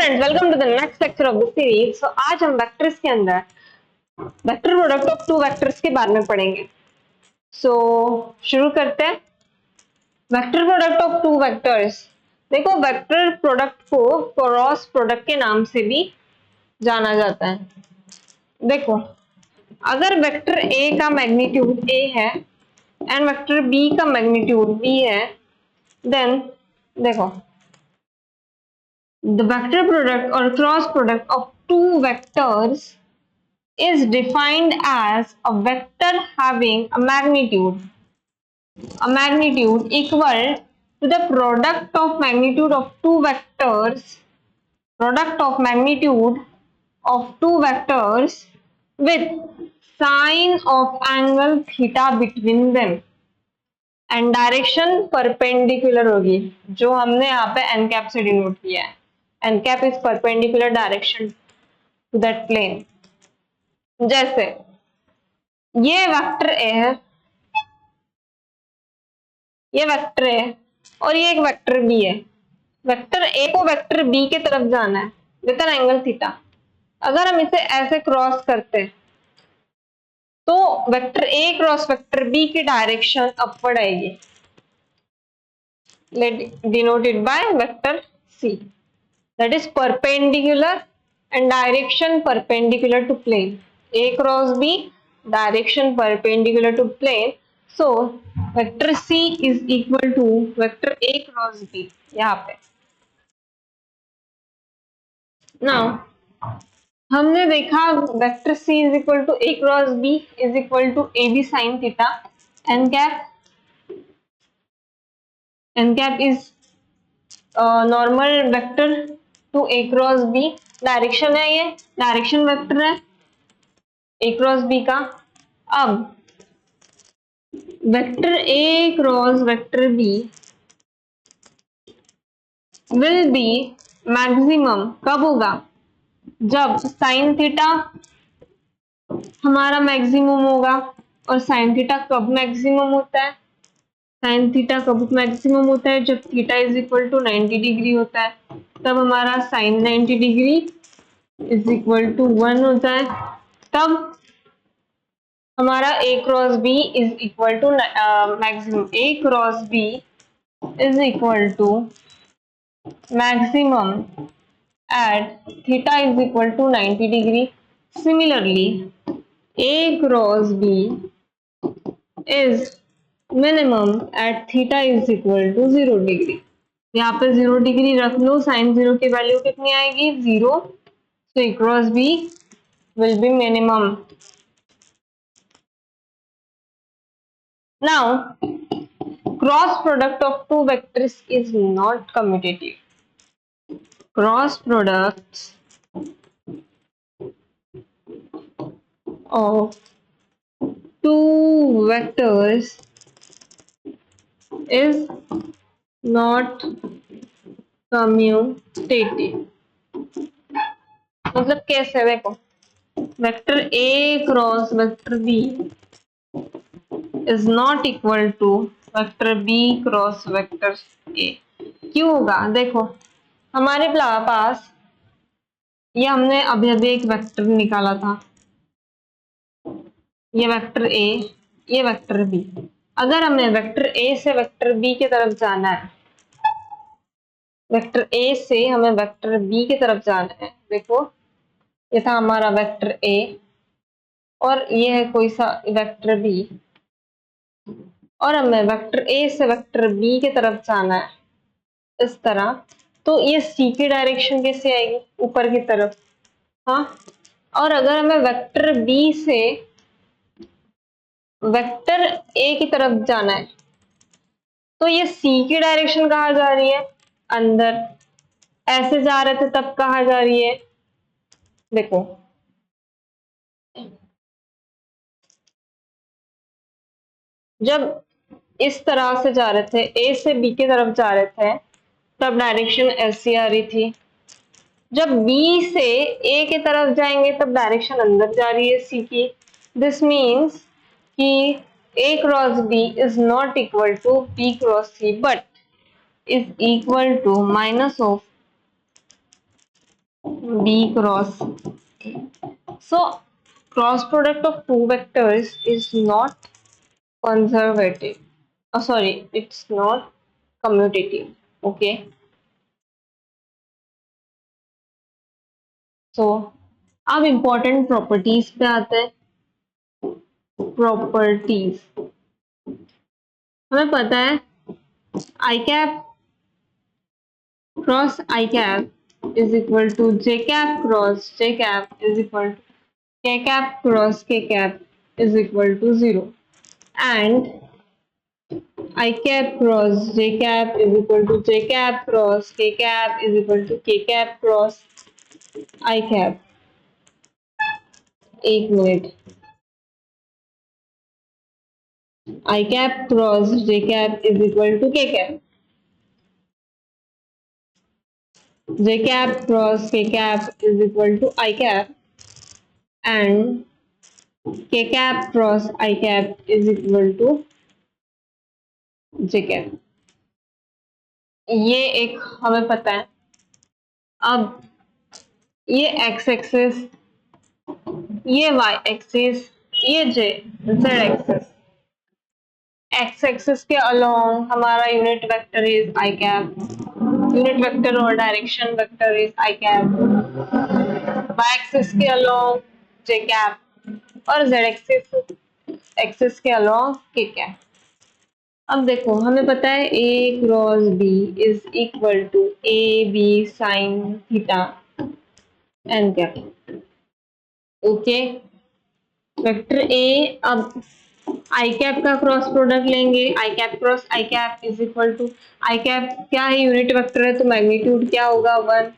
Friends, welcome to the next lecture of the series. So आज हम vectors के अंदर vector product of two vectors के बारे में पढ़ेंगे। शुरू करते हैं। Vector product of two vectors. देखो, वेक्टर प्रोडक्ट को क्रॉस प्रोडक्ट के नाम से भी जाना जाता है। देखो, अगर वेक्टर ए का मैग्नीट्यूड ए है एंड वेक्टर बी का मैग्नीट्यूड बी है, देन देखो, the vector product or cross product of two vectors is defined as a vector having a magnitude equal to the product of magnitude of two vectors with sine of angle theta between them and direction perpendicular होगी, जो हमने यहाँ पे n cap से denote किया है। n cap is perpendicular direction to that plane। जैसे ये वेक्टर ए है, ये वेक्टर ए और ये एक वेक्टर बी है। वेक्टर ए को वेक्टर बी के तरफ जाना है विद एन एंगल थीटा। अगर हम इसे ऐसे क्रॉस करते तो vector A cross vector B की डायरेक्शन अपवर्ड आएगी, denoted by vector C, that is perpendicular and direction perpendicular to plane. A cross B, direction perpendicular to plane. So vector C is equal to vector A cross B यहाँ पे। Now हमने देखा vector C is equal to A cross B is equal to AB sin theta। n cap is normal vector to A cross B. Direction है, ये direction vector है ए cross B का। अब vector A cross vector B will be maximum कब होगा? जब sine theta हमारा maximum होगा। और साइन थीटा कब मैक्सिमम होता है? साइन थीटा कब मैक्सिमम होता है? जब theta is equal to 90 degree होता है, तब हमारा sine 90 degree is equal to 1 होता है। तब हमारा A cross B is equal to maximum, A cross B is equal to maximum at theta is equal to 90 degree. Similarly A cross B is minimum at theta is equal to 0 degree. यहाँ पे 0 degree रख लो, sign 0 की value कितनी आएगी? 0। So A cross B will be minimum. Now cross product of two vectors is not commutative. Cross products of two vectors is not commutative। मतलब कैसे? देखो, vector A cross vector B is not equal to vector B cross vector A. क्यों होगा? देखो, हमारे पास ये हमने अभी एक वेक्टर निकाला था, ये वेक्टर ए, ये वेक्टर बी। अगर हमें वेक्टर ए से वेक्टर बी की तरफ जाना है, वेक्टर ए से हमें वेक्टर बी की तरफ जाना है। देखो, ये था हमारा वेक्टर ए और ये है कोई सा वेक्टर बी, और हमें वेक्टर ए से वेक्टर बी की तरफ जाना है इस तरह। तो ये सी की डायरेक्शन कैसे आएगी? ऊपर की तरफ। हाँ, और अगर हमें वेक्टर बी से वेक्टर ए की तरफ जाना है तो ये सी की डायरेक्शन कहाँ जा रही है? अंदर। ऐसे जा रहे थे तब कहाँ जा रही है? देखो, जब इस तरह से जा रहे थे, ए से बी की तरफ जा रहे थे, तब डायरेक्शन ऐसी आ रही थी। जब बी से ए की तरफ जाएंगे तब डायरेक्शन अंदर जा रही है सी की। दिस मीन्स कि A cross B is not equal to B cross C but is equal to minus of B cross A. So cross product of two vectors is not conservative. Oh, sorry, it's not commutative. Okay. So अब important properties पे आते हैं. Properties हमें पता है I cap cross I cap is equal to J cap cross J cap is equal to K cap cross K cap is equal to 0, and I cap cross J cap is equal to J cap cross K cap is equal to K cap cross I cap. एक minute. I cap cross J cap is equal to K cap. J cap cross K cap is equal to I cap, and K cap cross I cap is equal to J cap. ये एक हमें पता है. अब ये x axis, ये y axis, ये z axis. x axis के अलोंग हमारा unit vector is I cap. Unit vector और direction vector is I cap. y axis के अलोंग j cap और z एक्सिस के अलोंग k cap. अब देखो हमें पता है a cross b is equal to A B sine theta N cap. Okay. Vector A, अब आई कैप का क्रॉस प्रोडक्ट लेंगे. आई cap cross I cap is equal to, I cap क्या है, यूनिट वेक्टर है तो मैग्नीट्यूड क्या होगा, 1.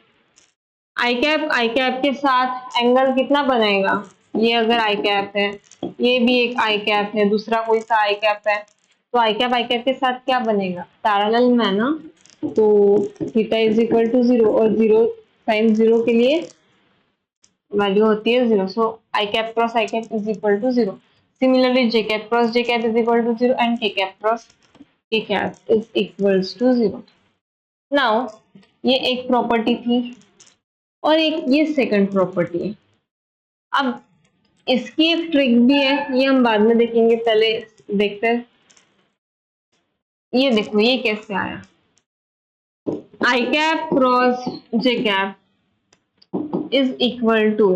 आई cap के साथ एंगल कितना बनाएगा, ये अगर आई कैप है, ये भी एक आई कैप है, दूसरा कोई सा आई कैप है, तो आई कैप के साथ क्या बनेगा, पैरेलल में है ना. तो थीटा इज इक्वल टू 0, और 0 साइन 0 के लिए वैल्यू होती है 0. So I cap cross I cap is equal to 0. Similarly J cap cross J cap is equal to 0 and K cap cross K cap is equals to 0. Now ये एक property थी और एक ये सेकंड प्रॉपर्टी है. अब इसकी एक ट्रिक भी है, ये हम बाद में देखेंगे, पहले देखते हैं. ये देखो ये कैसे आया. I cap cross J cap is equal to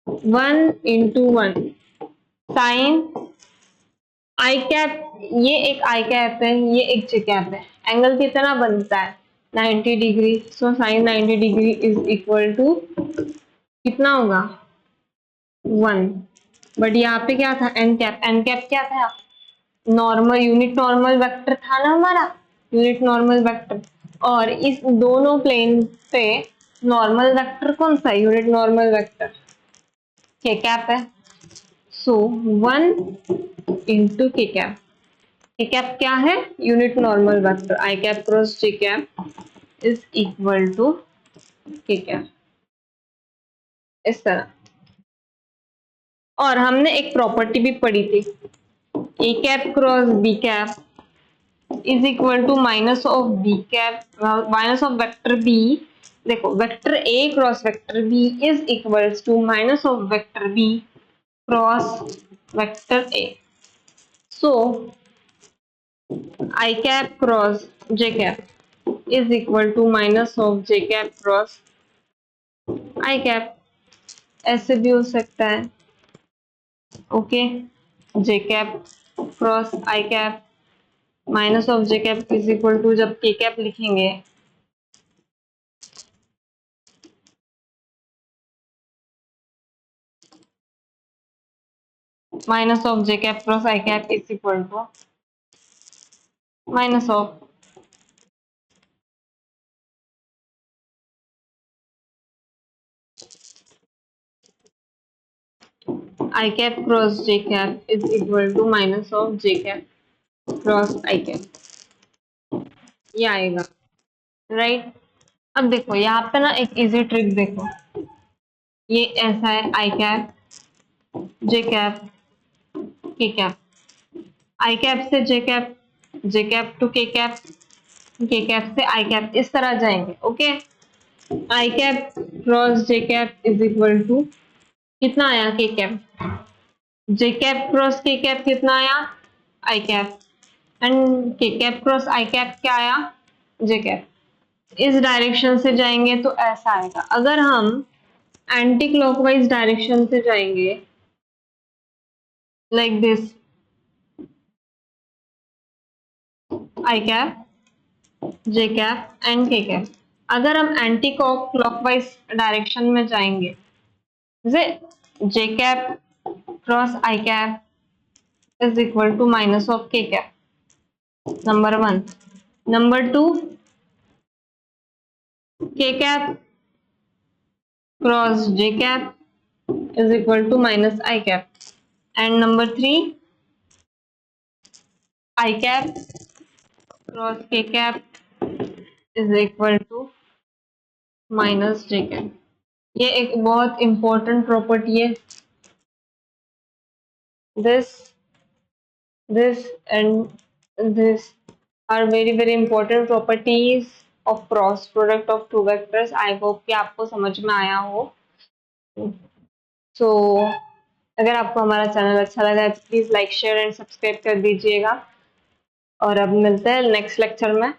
1 into 1 sine I cap. ये एक आई कैप है, ये एक जे कैप है. एंगल कितना बनता है, 90 degree. So sine 90 degree is equal to कितना होगा, 1. बट यहाँ पे क्या था, एन कैप. एन कैप क्या था, नॉर्मल यूनिट नॉर्मल वेक्टर था ना हमारा, यूनिट नॉर्मल वेक्टर. और इस दोनों प्लेन पे नॉर्मल वेक्टर कौन सा, unit normal vector K cap है. So 1 into K cap. K cap क्या है, unit normal vector. I cap cross J cap is equal to K cap, इस तरह. और हमने एक प्रॉपर्टी भी पढ़ी थी, A cap cross B cap is equal to minus of B cap, minus of vector B. देखो vector A cross vector B is equals to minus of vector B cross vector A. So I cap cross J cap is equal to minus of J cap cross I cap. ऐसे भी हो सकता है. Okay. J cap cross I cap minus of J cap is equal to, जब K cap लिखेंगे minus of J cap cross I cap is equal to minus of I cap cross J cap is equal to minus of J cap cross I cap. ये आएगा, right. अब देखो यहाँ पे ना एक इजी ट्रिक देखो, ये ऐसा है I cap J cap K cap. I cap से J cap to K cap से आई कैप, इस तरह जाएंगे. Okay. I cap cross J cap is equal to कितना आया K cap, J cap cross K cap कितना आया I cap, and K cap cross I cap क्या आया जे कैप। इस डायरेक्शन से जाएंगे तो ऐसा आएगा। अगर हम एंटी क्लॉकवाइज डायरेक्शन से जाएंगे like this, I cap J cap and K cap. अगर हम एंटी क्लॉकवाइज डायरेक्शन में जाएंगे जैसे J cap cross I cap is equal to minus of K cap, number one. Number two, K cap cross J cap is equal to minus I cap, and number three, I cap cross K cap is equal to minus J cap। ये एक बहुत important property है। This and this are very important properties of cross product of two vectors। I hope कि आपको समझ में आया हो। So अगर आपको हमारा चैनल अच्छा लगा है तो please like share and subscribe कर दीजिएगा, और अब मिलते हैं नेक्स्ट लेक्चर में।